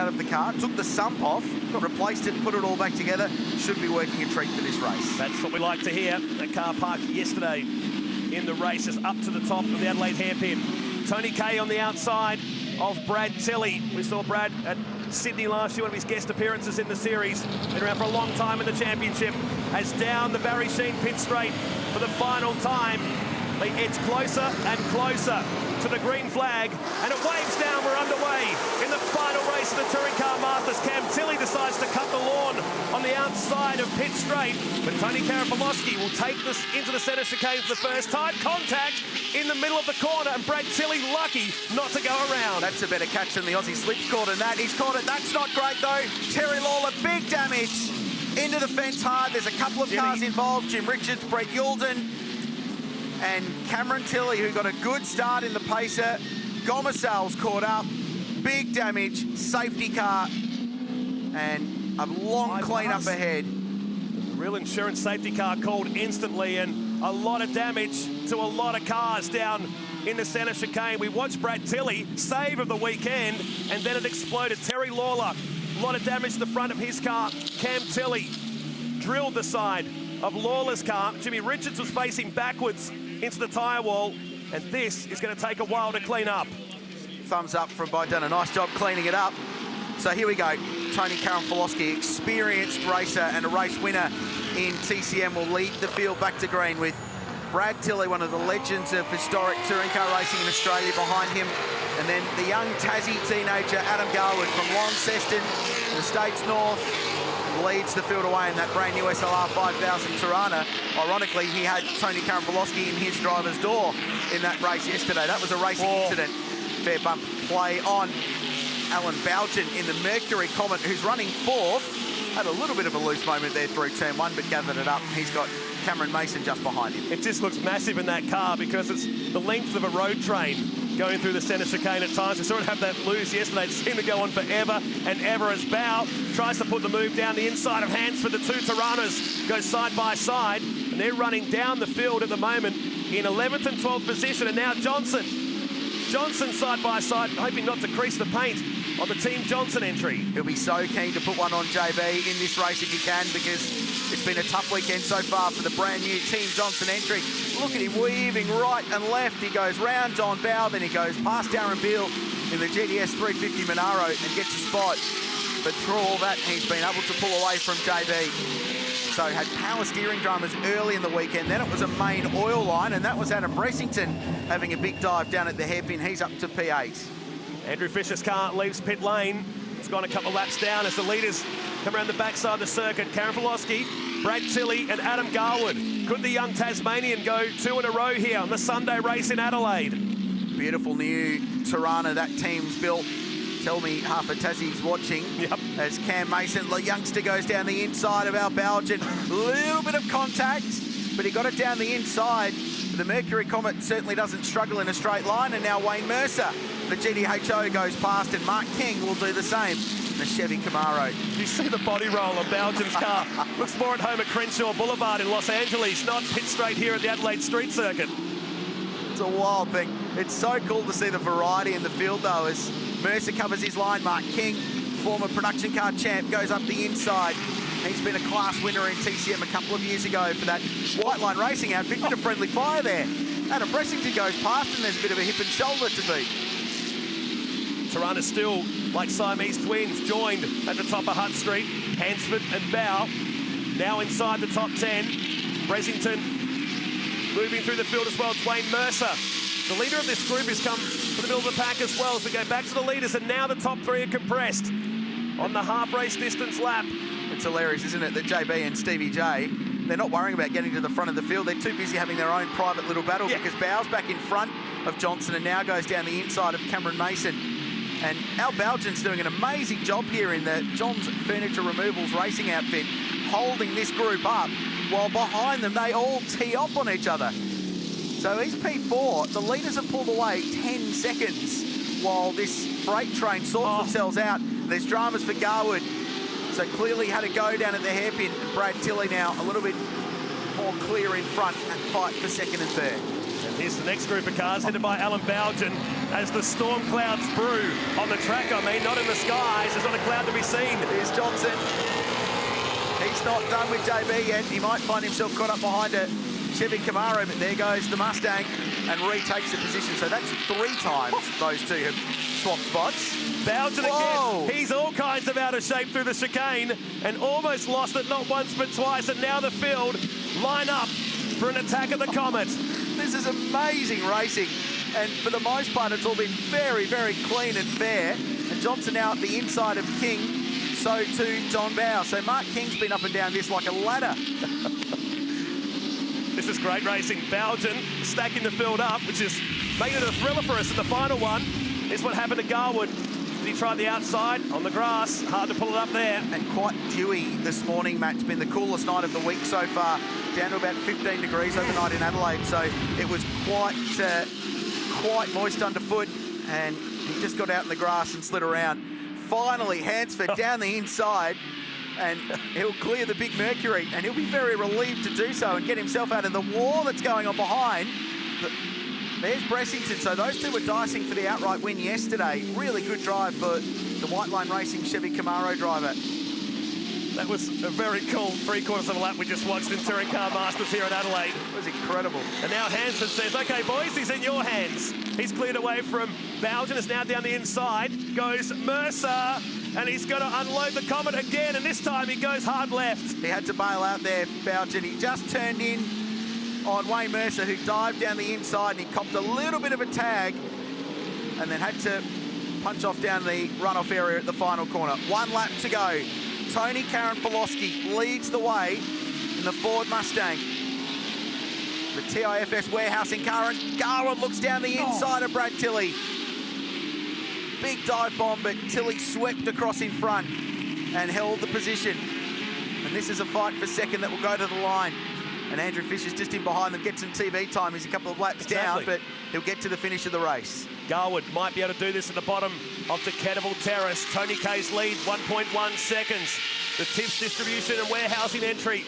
out of the car, took the sump off, replaced it, put it all back together. Should be working a treat for this race. That's what we like to hear. The car parked yesterday in the race is up to the top of the Adelaide hairpin. Tony Kay on the outside of Brad Tilley. We saw Brad at Sydney last year, one of his guest appearances in the series. Been around for a long time in the championship. As down the Barry Sheene pit straight for the final time, they edge closer and closer to the green flag, and it waves down. We're underway in the final race of the Touring Car Masters. Cam Tilley decides to cut the lawn on the outside of pit straight, but Tony Karafalowski will take this into the centre chicane for the first time. Contact in the middle of the corner, and Brad Tilley lucky not to go around. That's a better catch than the Aussie Slips caught in that. He's caught it. That's not great, though. Terry Lawler, big damage. Into the fence hard. There's a couple of cars involved. Jim Richards, Brett Youlden, and Cameron Tilley, who got a good start in the pacer. Gomersall's caught up. Big damage. Safety car. And a long clean-up ahead. Real insurance safety car called instantly, and a lot of damage to a lot of cars down in the centre chicane. We watched Brad Tilley, save of the weekend, and then it exploded. Terry Lawler, a lot of damage to the front of his car. Cam Tilley drilled the side of Lawler's car. Jimmy Richards was facing backwards into the tyre wall, and this is going to take a while to clean up. Thumbs up from Bo. Done a nice job cleaning it up. So here we go. Tony Karafalowski, experienced racer and a race winner in TCM, will lead the field back to green with Brad Tilley, one of the legends of historic touring car racing in Australia, behind him. And then the young Tassie teenager, Adam Garwood from Launceston, in the States North, leads the field away in that brand new SLR 5000 Tirana. Ironically, he had Tony Karafalowski in his driver's door in that race yesterday. That was a racing incident. Fair bump play on Alan Bougen in the Mercury Comet, who's running fourth. Had a little bit of a loose moment there through turn one, but gathered it up. He's got Cameron Mason just behind him. It just looks massive in that car because it's the length of a road train going through the centre chicane at times. We saw it have that lose yesterday. It seemed to go on forever and ever as Bow tries to put the move down the inside of Hansford. The two Tiranas go side by side, and they're running down the field at the moment in 11th and 12th position. And now Johnson side by side, hoping not to crease the paint on the Team Johnson entry. He'll be so keen to put one on JB in this race if he can, because it's been a tough weekend so far for the brand new Team Johnson entry. Look at him weaving right and left. He goes round John Bow, then he goes past Darren Beale in the GTS 350 Monaro and gets a spot. But through all that, he's been able to pull away from JB. So had power steering dramas early in the weekend. Then it was a main oil line, and that was Adam Bressington having a big dive down at the hairpin. He's up to P8. Andrew Fisher's car leaves pit lane. It's gone a couple of laps down as the leaders come around the backside of the circuit. Karafalowski, Brad Tilley and Adam Garwood. Could the young Tasmanian go two in a row here on the Sunday race in Adelaide? Beautiful new Tirana that team's built. Tell me half of Tassie's watching. Yep. As Cam Mason, the youngster, goes down the inside of our Belgian. Little bit of contact, but he got it down the inside. The Mercury Comet certainly doesn't struggle in a straight line, and now Wayne Mercer, the GTHO, goes past, and Mark King will do the same in the Chevy Camaro. You see the body roll of Belgian's car. Looks more at home at Crenshaw Boulevard in Los Angeles, not pit straight here at the Adelaide Street Circuit. It's a wild thing. It's so cool to see the variety in the field, though, as Mercer covers his line. Mark King, former production car champ, goes up the inside. He's been a class winner in TCM a couple of years ago for that White Line Racing outfit. Bit of friendly fire there. Adam Bressington goes past, and there's a bit of a hip and shoulder to beat. Tirana still, like Siamese twins, joined at the top of Hutt Street. Hansford and Bow now inside the top 10. Bressington moving through the field as well. It's Wayne Mercer. The leader of this group has come to the middle of the pack as well. So we go back to the leaders, and now the top three are compressed on the half race distance lap. It's hilarious, isn't it, that JB and Stevie J, they're not worrying about getting to the front of the field. They're too busy having their own private little battle, because Bow's back in front of Johnson and now goes down the inside of Cameron Mason. And Al Belgian's doing an amazing job here in the John's Furniture Removals racing outfit, holding this group up, while behind them they all tee off on each other. So he's P4. The leaders have pulled away 10 seconds while this freight train sorts themselves out. There's dramas for Garwood. So clearly had a go down at the hairpin. Brad Tilley now a little bit more clear in front and fight for second and third. And Here's the next group of cars headed by Alan Bowden as the storm clouds brew on the track. I mean, not in the skies. There's not a cloud to be seen. Here's Johnson. He's not done with JB yet. He might find himself caught up behind a Chevy Camaro, but there goes the Mustang and retakes the position. So that's 3 times those two have swapped spots. Bowden again. He's all kinds of out of shape through the chicane and almost lost it not once but twice. And now the field line up for an attack of the Comet. This is amazing racing. And for the most part, it's all been very, very clean and fair. And Johnson now at the inside of King. So too John Bowe. So Mark King's been up and down this like a ladder. This is great racing. Bowden stacking the field up, which is making it a thriller for us in the final one. Is what happened to Garwood. He tried the outside on the grass. Hard to pull it up there. And quite dewy this morning, Matt. It's been the coolest night of the week so far. Down to about 15 degrees overnight in Adelaide. So it was quite moist underfoot. And he just got out in the grass and slid around. Finally, Hansford down the inside. And he'll clear the big Mercury. And he'll be very relieved to do so and get himself out of the war that's going on behind. But there's Bressington. So those two were dicing for the outright win yesterday. Really good drive for the White Line Racing Chevy Camaro driver. That was a very cool 3/4 of a lap we just watched in Touring Car Masters here in Adelaide. It was incredible. And now Hansen says, OK, boys, he's in your hands. He's cleared away from Bowden. Is now down the inside. Goes Mercer. And he's going to unload the Comet again. And this time he goes hard left. He had to bail out there, Bowden. He just turned in on Wayne Mercer, who dived down the inside, and he copped a little bit of a tag and then had to punch off down the runoff area at the final corner. 1 lap to go. Tony Karanfilowski leads the way in the Ford Mustang. The TIFS warehousing car, and Garwood looks down the inside of Brad Tilley. Big dive bomb, but Tilley swept across in front and held the position. And this is a fight for second that will go to the line. And Andrew Fisher's just in behind them, gets some TV time. He's a couple of laps down, but he'll get to the finish of the race. Garwood might be able to do this at the bottom of the Kettleville Terrace. Tony K's lead, 1.1 seconds. The tips distribution and warehousing entry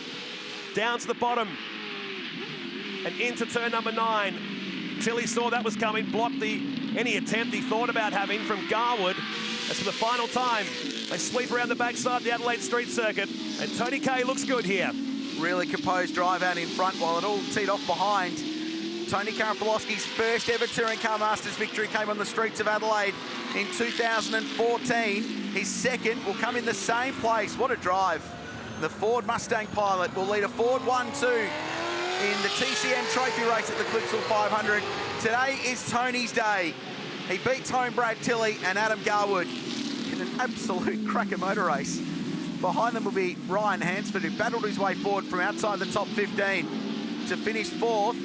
down to the bottom and into turn number 9. Tilley saw that was coming, blocked any attempt he thought about having from Garwood. As for the final time, they sweep around the backside of the Adelaide Street Circuit, and Tony K looks good here. Really composed drive out in front while it all teed off behind. Tony Karanfilowski's first ever Touring Car Masters victory came on the streets of Adelaide in 2014. His second will come in the same place. What a drive. The Ford Mustang pilot will lead a Ford 1-2 in the TCM Trophy race at the Clipsal 500. Today is Tony's day. He beats home Brad Tilley and Adam Garwood in an absolute cracker motor race. Behind them will be Ryan Hansford, who battled his way forward from outside the top 15 to finish 4th.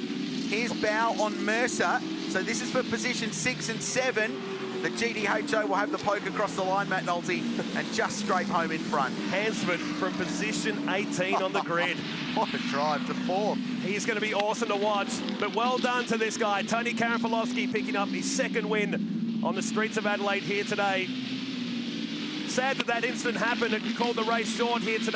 Here's Bowe on Mercer. So this is for position 6 and 7. The GDHO will have the poke across the line, Matt Nolte, and just scrape home in front. Hansford from position 18 on the grid. What a drive to 4th. He's going to be awesome to watch, but well done to this guy. Tony Karanfilowski picking up his second win on the streets of Adelaide here today. Sad that incident happened. It called the race short here today.